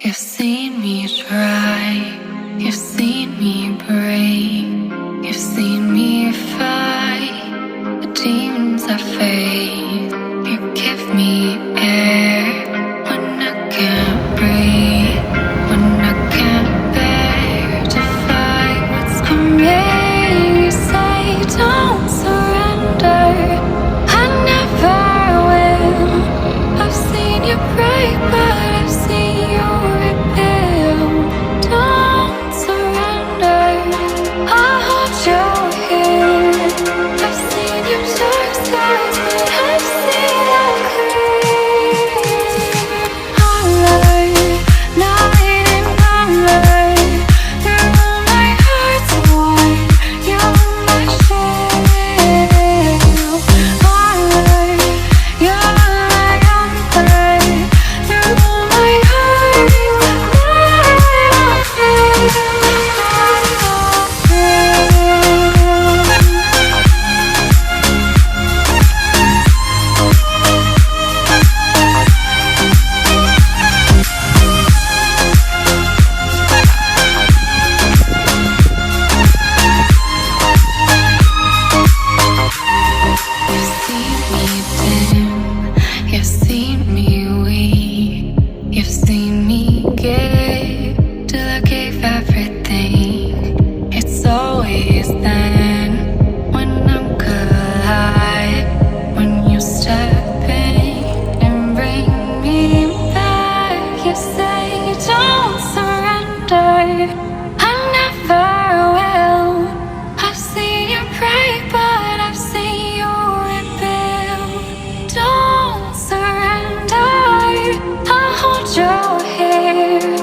You've seen me try, you've seen me break, you've seen me fight the demons I face. You give me air when I can't breathe, when I can't bear to fight what's coming. You say don't surrender, I never will. I've seen you break, but I've seen you rebuild. Don't surrender, I'll hold you here. I've seen your dark skies, but I've seen them clear. Alright, night and number, through my heart's wide, you're my shield. Alright, you're my anchor, through my heart, you've seen me dim, you've seen me weak, you've seen me give till I gave everything. It's always then when I'm collide, when you step in and bring me back. You say don't surrender, I never will. I've seen you break, but I've seen you rebuild. Don't surrender, I'll hold your hand.